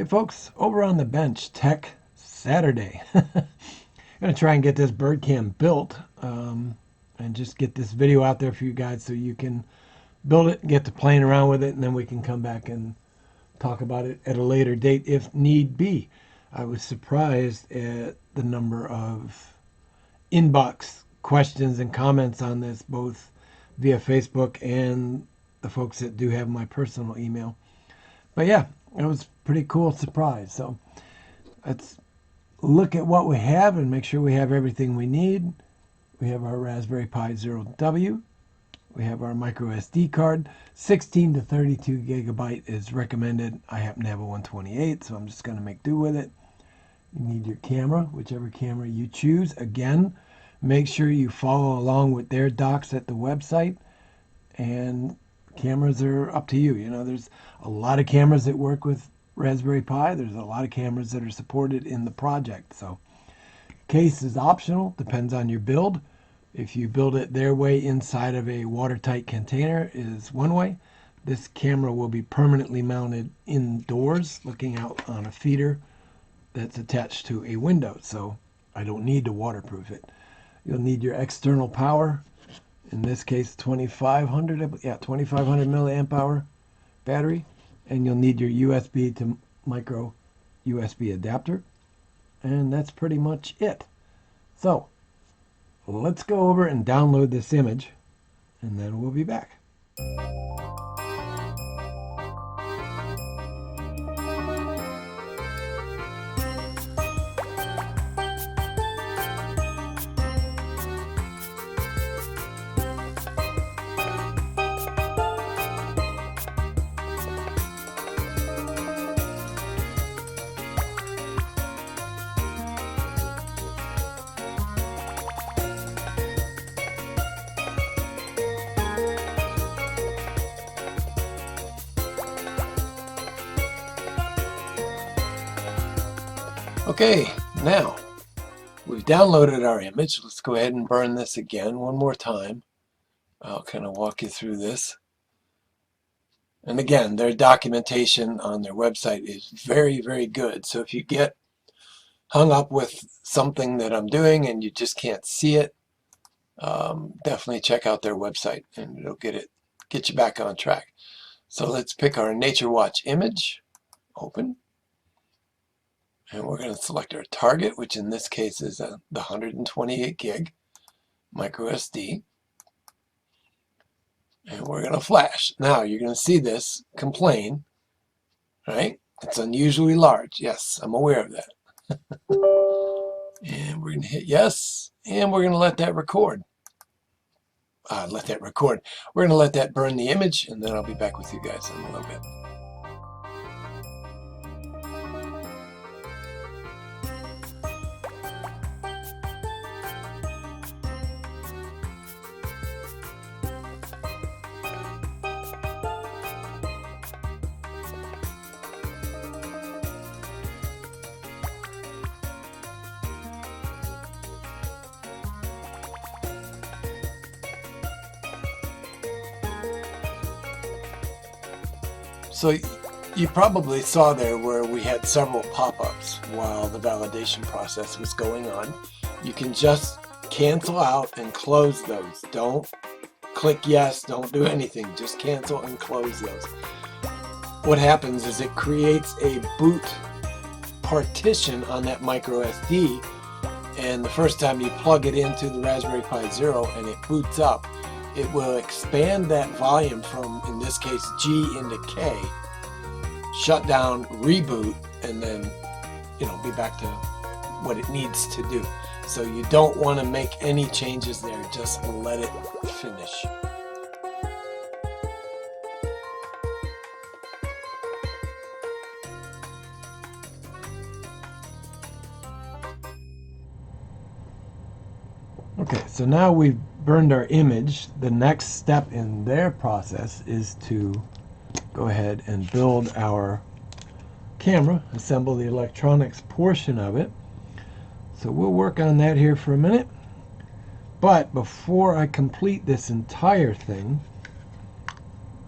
Hey folks, over on the bench, Tech Saturday. I'm going to try and get this bird cam built and just get this video out there for you guys so you can build it, get to playing around with it, and then we can come back and talk about it at a later date if need be. I was surprised at the number of inbox questions and comments on this, both via Facebook and the folks that do have my personal email. But yeah, it was a pretty cool surprise. So let's look at what we have and make sure we have everything we need. We have our Raspberry Pi 0W. We have our micro SD card. 16 to 32 gigabyte is recommended. I happen to have a 128, so I'm just going to make do with it. You need your camera, whichever camera you choose. Again, make sure you follow along with their docs at the website. And cameras are up to you. You know, there's a lot of cameras that work with Raspberry Pi. There's a lot of cameras that are supported in the project. So case is optional, depends on your build. If you build it their way inside of a watertight container is one way. This camera will be permanently mounted indoors looking out on a feeder that's attached to a window. So I don't need to waterproof it. You'll need your external power. In this case, 2500 milliamp hour battery, and you'll need your USB to micro USB adapter, and that's pretty much it. So let's go over and download this image, and then we'll be back. Okay, now we've downloaded our image. Let's go ahead and burn this again one more time. I'll kind of walk you through this. And again, their documentation on their website is very, very good. So if you get hung up with something that I'm doing and you just can't see it, definitely check out their website and it'll get you back on track. So let's pick our Nature Watch image, open. And we're going to select our target, which in this case is the 128 gig micro SD. And we're going to flash. Now you're going to see this complain, right? It's unusually large. Yes, I'm aware of that. And we're going to hit yes, and we're going to let that record. We're going to let that burn the image, and then I'll be back with you guys in a little bit. So you probably saw there where we had several pop-ups while the validation process was going on. You can just cancel out and close those. Don't click yes, don't do anything. Just cancel and close those. What happens is it creates a boot partition on that micro SD, and the first time you plug it into the Raspberry Pi Zero and it boots up, it will expand that volume from, in this case, G into K, shut down, reboot, and then, be back to what it needs to do. So you don't want to make any changes there. Just let it finish. Okay, so now we've burned our image. The next step in their process is to go ahead and build our camera, assemble the electronics portion of it. So we'll work on that here for a minute. But before I complete this entire thing,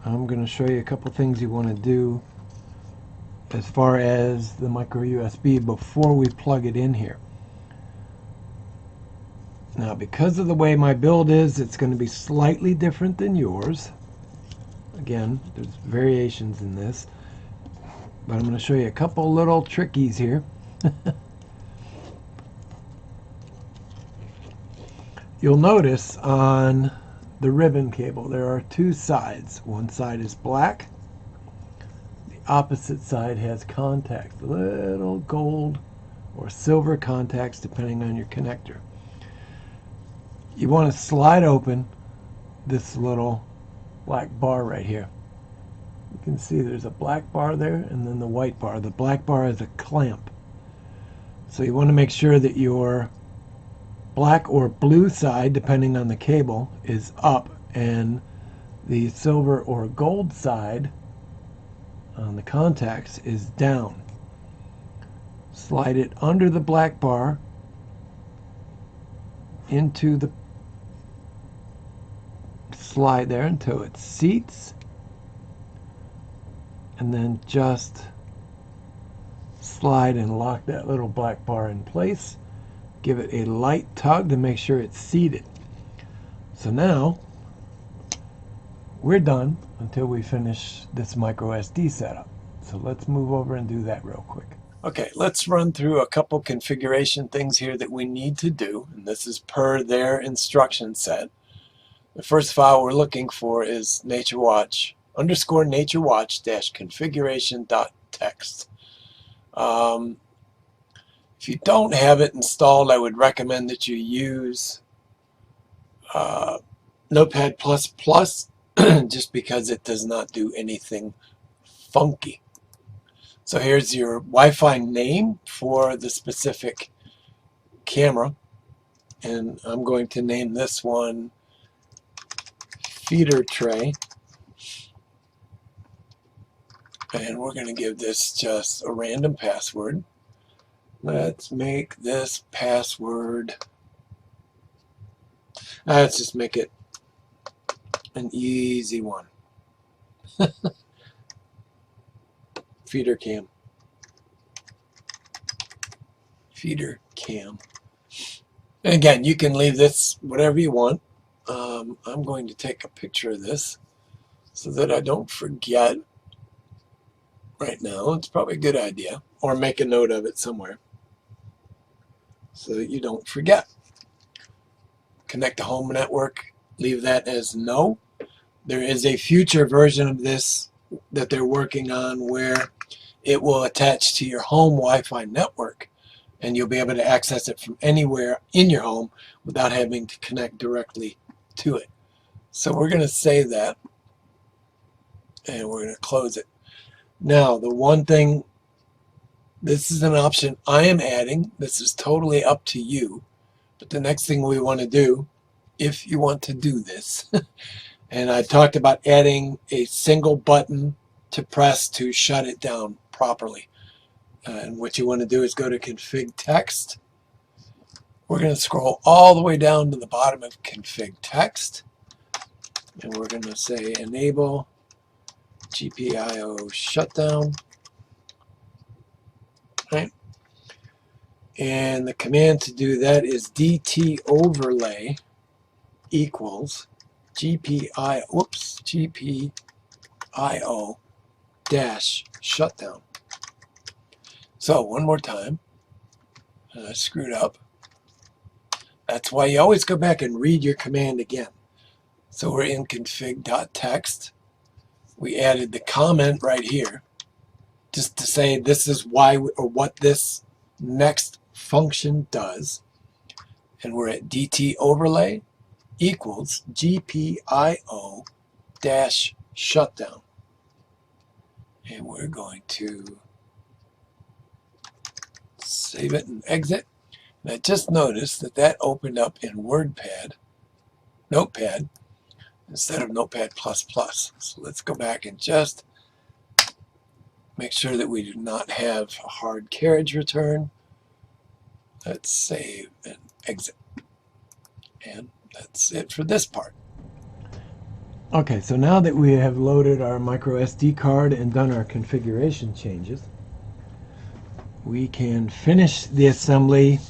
I'm going to show you a couple things you want to do as far as the micro USB before we plug it in here. Now, because of the way my build is, it's going to be slightly different than yours. Again, there's variations in this, but I'm going to show you a couple little trickies here. You'll notice on the ribbon cable there are two sides. One side is black. The opposite side has contacts, little gold or silver contacts depending on your connector. You want to slide open this little black bar right here. You can see there's a black bar there and then the white bar. The black bar is a clamp. So you want to make sure that your black or blue side, depending on the cable, is up, and the silver or gold side on the contacts is down. Slide it under the black bar into the slide there until it seats, and then just slide and lock that little black bar in place. Give it a light tug to make sure it's seated. So now we're done until we finish this micro SD setup. So let's move over and do that real quick. Okay, let's run through a couple configuration things here that we need to do, and this is per their instruction set. The first file we're looking for is naturewatch_naturewatch-configuration.txt. If you don't have it installed, I would recommend that you use Notepad++, just because it does not do anything funky. So here's your Wi-Fi name for the specific camera, and I'm going to name this one feeder tray, and we're going to give this just a random password. Let's make this password, let's just make it an easy one. Feeder cam. Feeder cam. And again, you can leave this whatever you want. I'm going to take a picture of this so that I don't forget right now. It's probably a good idea. Or make a note of it somewhere so that you don't forget. Connect to home network. Leave that as no. There is a future version of this that they're working on where it will attach to your home Wi-Fi network, and you'll be able to access it from anywhere in your home without having to connect directly to it. So we're going to save that, and we're going to close it. Now, the one thing, this is an option I am adding. This is totally up to you. But the next thing we want to do, if you want to do this, and I talked about adding a single button to press to shut it down properly. And what you want to do is go to config text. We're going to scroll all the way down to the bottom of config text, and we're going to say enable Gpio shutdown. Right? And the command to do that is dt overlay equals Gpio dash shutdown. So one more time, I screwed up. That's why you always go back and read your command again. So we're in config.txt. We added the comment right here just to say this is why or what this next function does. And we're at dt overlay equals Gpio dash shutdown. And we're going to save it and exit. And I just noticed that that opened up in Notepad, instead of Notepad++. So let's go back and just make sure that we do not have a hard carriage return. Let's save and exit. And that's it for this part. Okay, so now that we have loaded our micro SD card and done our configuration changes, we can finish the assembly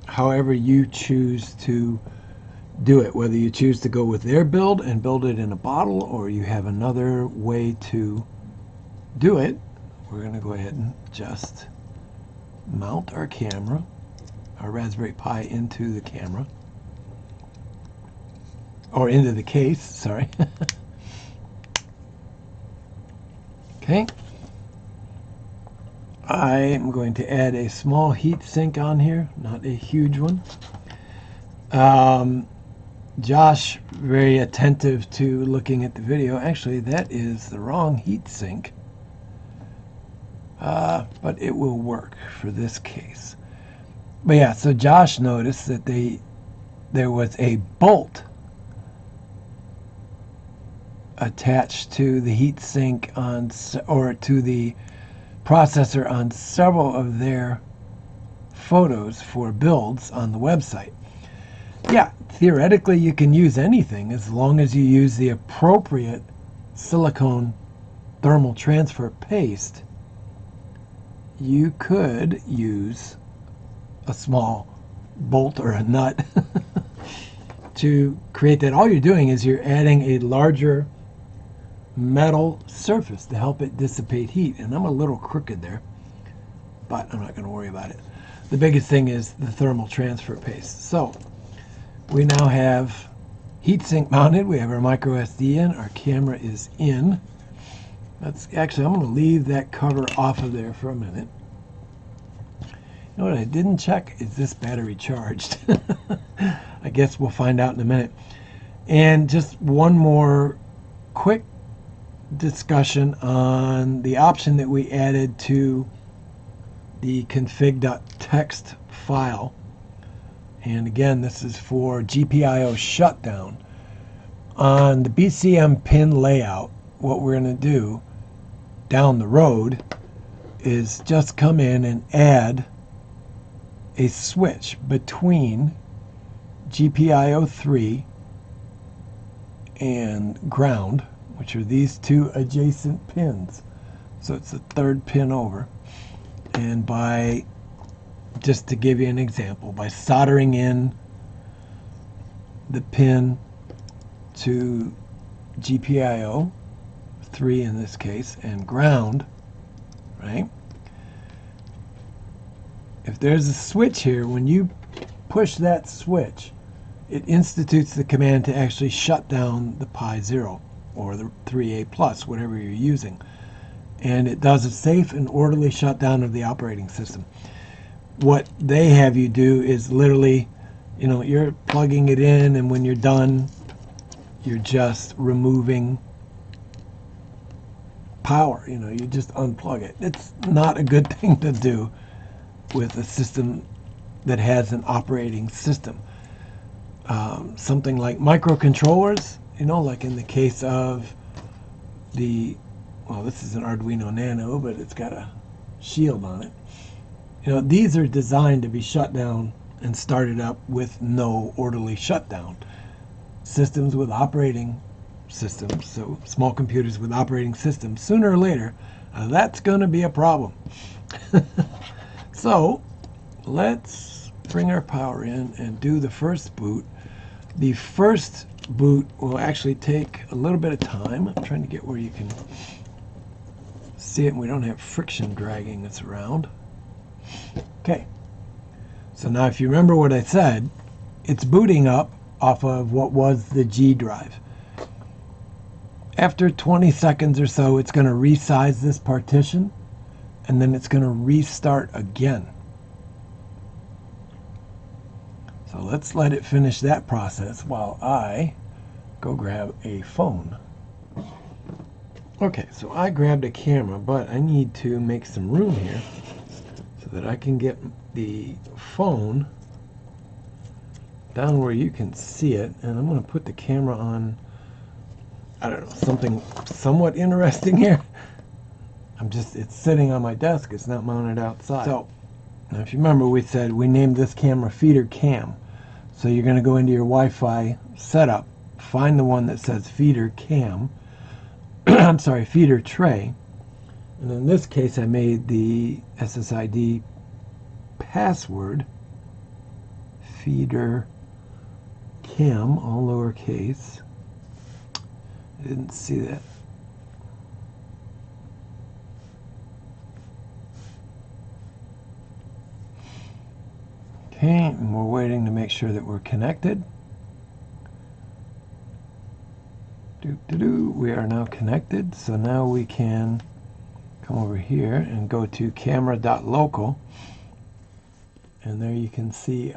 however you choose to do it, whether you choose to go with their build and build it in a bottle, or you have another way to do it. We're going to go ahead and just mount our camera, our Raspberry Pi, into the camera, or into the case, sorry. Okay. I am going to add a small heat sink on here, not a huge one. Josh, very attentive to looking at the video. Actually, that is the wrong heat sink, but it will work for this case. But yeah, so Josh noticed that there was a bolt attached to the heat sink or to the processor on several of their photos for builds on the website. Yeah, theoretically you can use anything as long as you use the appropriate silicone thermal transfer paste. You could use a small bolt or a nut to create that. All you're doing is you're adding a larger metal surface to help it dissipate heat. And I'm a little crooked there, but I'm not going to worry about it. The biggest thing is the thermal transfer paste. So we now have heatsink mounted. We have our micro SD in. Our camera is in. That's actually, I'm going to leave that cover off of there for a minute. You know what I didn't check? Is this battery charged? I guess we'll find out in a minute. And just one more quick discussion on the option that we added to the config.txt file. And again, this is for Gpio Shutdown. On the BCM pin layout, what we're going to do down the road is just come in and add a switch between Gpio 3 and ground, which are these two adjacent pins. So it's the third pin over. And by, just to give you an example, by soldering in the pin to Gpio 3 in this case and ground, right? If there's a switch here, when you push that switch, it institutes the command to actually shut down the Pi 0 or the 3A plus, whatever you're using. And it does a safe and orderly shutdown of the operating system. What they have you do is literally, you know, you're plugging it in, and when you're done, you're just removing power. You know, you just unplug it. It's not a good thing to do with a system that has an operating system. Something like microcontrollers, you know, like in the case of the, well, this is an Arduino Nano, but it's got a shield on it. You know, these are designed to be shut down and started up with no orderly shutdown. Systems with operating systems, so small computers with operating systems, sooner or later, that's going to be a problem. So let's bring our power in and do the first boot. The first boot will actually take a little bit of time. I'm trying to get where you can see it and we don't have friction dragging us around. Okay, so now if you remember what I said, it's booting up off of what was the G drive. After 20 seconds or so, it's going to resize this partition, and then it's going to restart again. So let's let it finish that process while I go grab a phone. Okay, so I grabbed a camera, but I need to make some room here so that I can get the phone down where you can see it. And I'm going to put the camera on, I don't know, something somewhat interesting here. It's sitting on my desk. It's not mounted outside. So now if you remember, we said we named this camera Feeder Cam. So you're going to go into your Wi-Fi setup, find the one that says Feeder Cam, I'm sorry, Feeder Tray. And in this case, I made the SSID password, feeder cam, all lowercase. I didn't see that. Okay, and we're waiting to make sure that we're connected. We are now connected, so now we can come over here and go to camera.local, and there you can see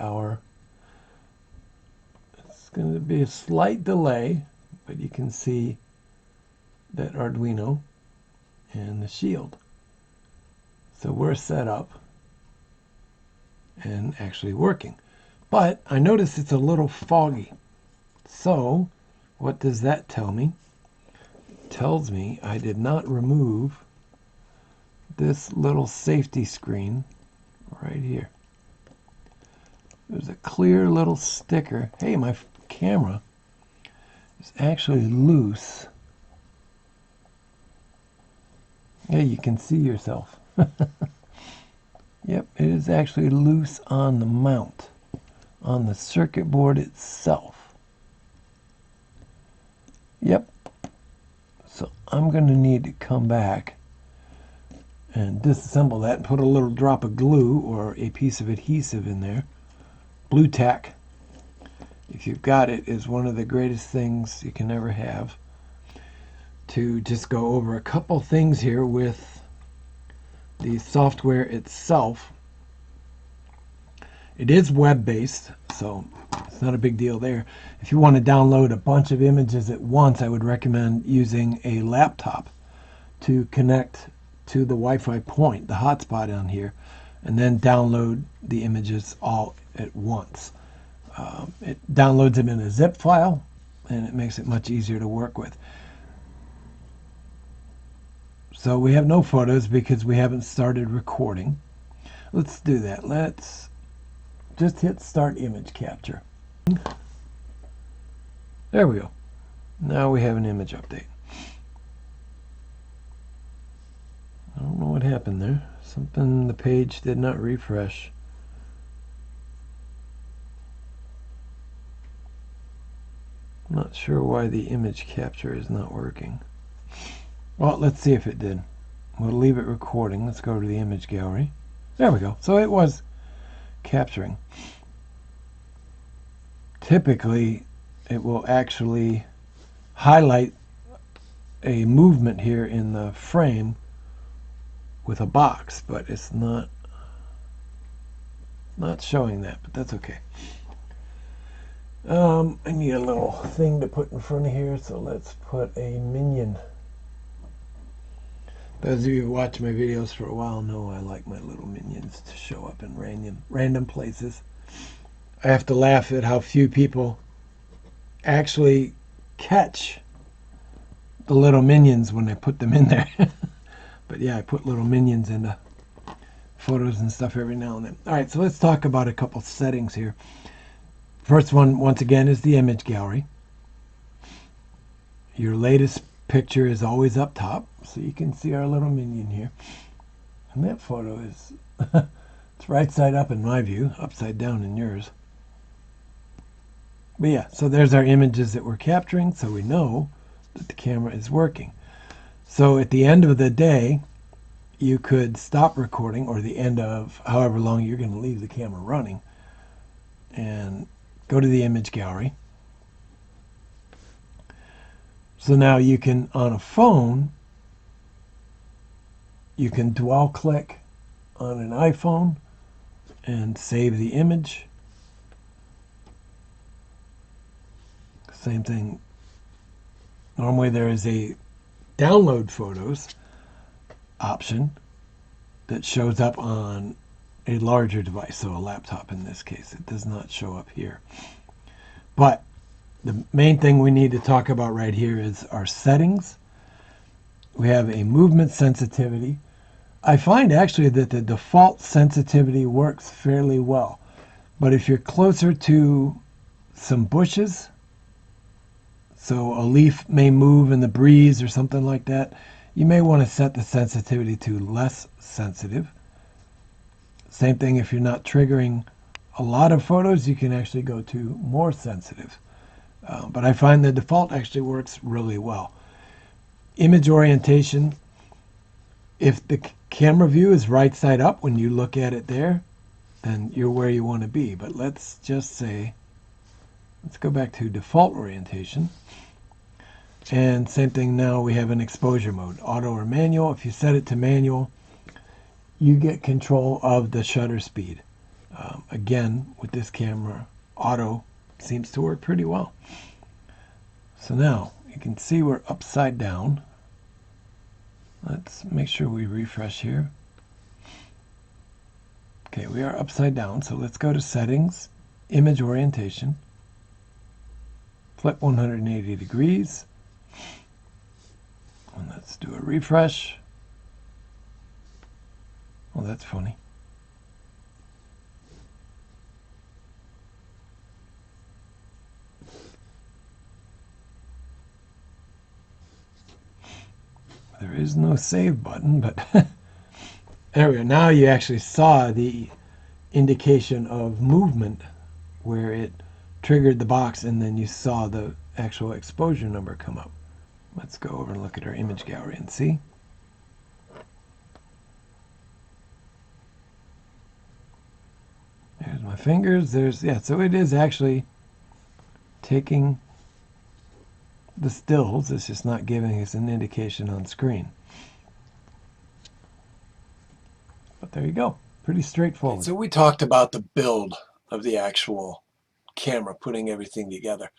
it's going to be a slight delay, but you can see that Arduino and the shield. So we're set up and actually working. But I notice it's a little foggy. So what does that tell me? It tells me I did not remove this little safety screen right here. There's a clear little sticker. Hey, my camera is actually loose. Yeah, you can see yourself. Yep, it is actually loose on the mount, on the circuit board itself. Yep. So I'm going to need to come back and disassemble that and put a little drop of glue or a piece of adhesive in there. Blue tack, if you've got it, is one of the greatest things you can ever have. To just go over a couple things here with the software itself. It is web-based, so it's not a big deal there. If you want to download a bunch of images at once, I would recommend using a laptop to connect to the Wi-Fi point, the hotspot on here, and then download the images all at once. It downloads them in a zip file, and it makes it much easier to work with. So we have no photos because we haven't started recording. Let's do that. Let's just hit start image capture. There we go. Now we have an image update. I don't know what happened there. Something, the page did not refresh. I'm not sure why the image capture is not working. Well, let's see if it did. We'll leave it recording. Let's go to the image gallery. There we go. So it was capturing. Typically, it will actually highlight a movement here in the frame with a box, but it's not showing that, but that's okay. I need a little thing to put in front of here, so let's put a minion. Those of you who watch my videos for a while know I like my little minions to show up in random places. I have to laugh at how few people actually catch the little minions when I put them in there. But yeah, I put little minions into photos and stuff every now and then. All right, so let's talk about a couple settings here. First one, once again, is the image gallery. Your latest picture is always up top, so you can see our little minion here. And that photo is it's right side up in my view, upside down in yours. But yeah, so there's our images that we're capturing, so we know that the camera is working. So at the end of the day, you could stop recording, or the end of however long you're going to leave the camera running, and go to the image gallery. So now you can, on a phone, you can dual click on an iPhone and save the image. Same thing. Normally there is a download photos option that shows up on a larger device, so a laptop in this case. It does not show up here. But the main thing we need to talk about right here is our settings. We have a movement sensitivity. I find actually that the default sensitivity works fairly well. But if you're closer to some bushes, so a leaf may move in the breeze or something like that, you may want to set the sensitivity to less sensitive. Same thing if you're not triggering a lot of photos, you can actually go to more sensitive. But I find the default actually works really well. Image orientation, if the camera view is right side up when you look at it there, then you're where you want to be. But let's just say, let's go back to default orientation. And same thing now, we have an exposure mode, auto or manual. If you set it to manual, you get control of the shutter speed. Again, with this camera, auto seems to work pretty well. So now you can see we're upside down. Let's make sure we refresh here. Okay, we are upside down, so let's go to settings, image orientation, flip 180 degrees, and let's do a refresh. Oh, that's funny. There is no save button, but there we go. Now you actually saw the indication of movement where it triggered the box, and then you saw the actual exposure number come up. Let's go over and look at our image gallery and see. There's my fingers. There's, yeah, so it is actually taking the stills. It's just not giving us an indication on screen. But there you go. Pretty straightforward. So we talked about the build of the actual camera, putting everything together.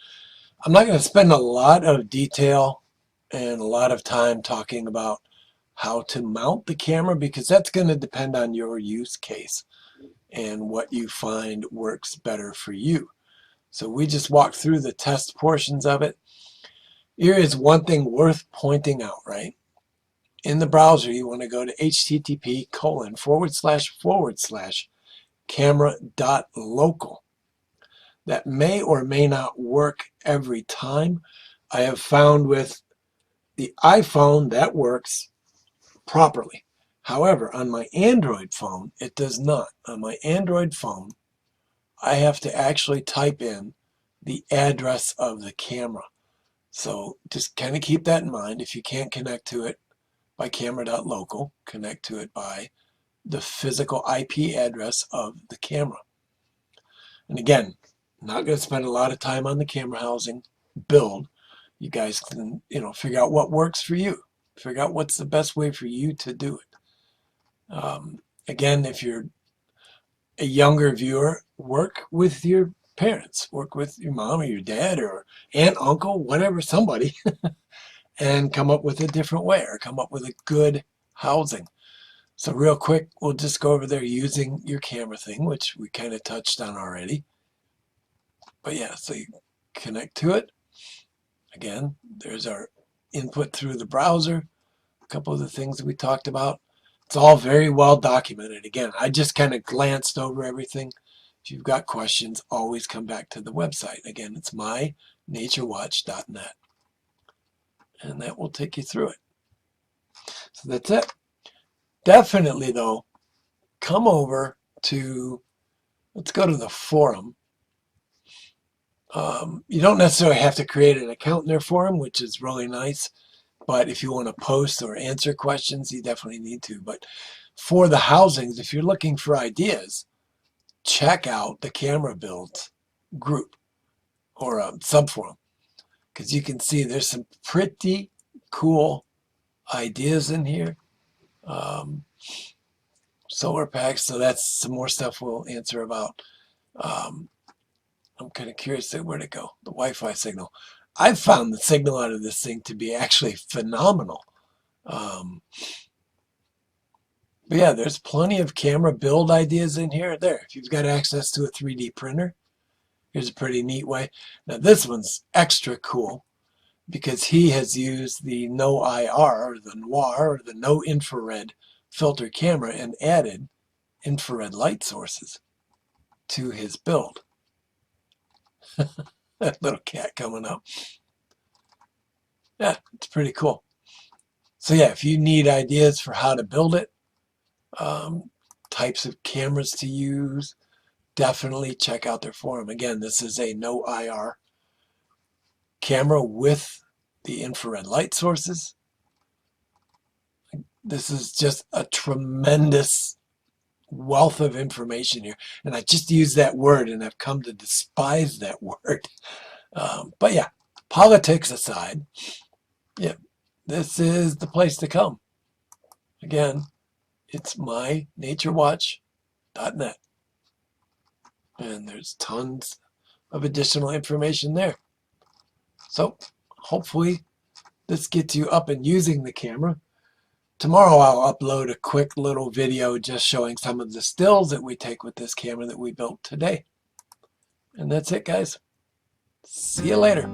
I'm not going to spend a lot of detail and a lot of time talking about how to mount the camera, because that's going to depend on your use case and what you find works better for you. So we just walked through the test portions of it. Here is one thing worth pointing out, right? In the browser, you want to go to http://camera.local. That may or may not work every time. I have found with the iPhone that works properly. However, on my Android phone, it does not. On my Android phone, I have to actually type in the address of the camera. So just kind of keep that in mind. If you can't connect to it by camera.local, connect to it by the physical IP address of the camera. And again, not going to spend a lot of time on the camera housing build. You guys can, figure out what works for you. Figure out what's the best way for you to do it. Again, if you're a younger viewer, work with your parents, work with your mom or your dad or aunt, uncle, whatever, somebody, and come up with a different way or come up with a good housing. So real quick, we'll just go over there using your camera thing, which we kind of touched on already. But yeah, so you connect to it. Again, there's our input through the browser. A couple of the things that we talked about. It's all very well documented. Again, I just kind of glanced over everything. If you've got questions, always come back to the website. Again, it's mynaturewatch.net. And that will take you through it. So that's it. Definitely, though, come over to, let's go to the forum. You don't necessarily have to create an account in their forum, which is really nice. But if you want to post or answer questions, you definitely need to. But for the housings, if you're looking for ideas, check out the camera builds group or a subforum, because you can see there's some pretty cool ideas in here. Solar packs, so that's some more stuff we'll answer about. I'm kind of curious where to go. The Wi-Fi signal. I've found the signal out of this thing to be actually phenomenal. But yeah, there's plenty of camera build ideas in here. There, if you've got access to a 3D printer, here's a pretty neat way. Now this one's extra cool because he has used the no IR or the noir or the no infrared filter camera and added infrared light sources to his build. That little cat coming up. Yeah, it's pretty cool. So yeah, if you need ideas for how to build it, types of cameras to use, definitely check out their forum. Again, this is a no IR camera with the infrared light sources. This is just a tremendous wealth of information here. And I just used that word and I've come to despise that word. But yeah, politics aside, yeah, this is the place to come. Again, it's mynaturetwatch.net. And there's tons of additional information there. So hopefully this gets you up and using the camera. Tomorrow I'll upload a quick little video just showing some of the stills that we take with this camera that we built today. And that's it, guys. See you later.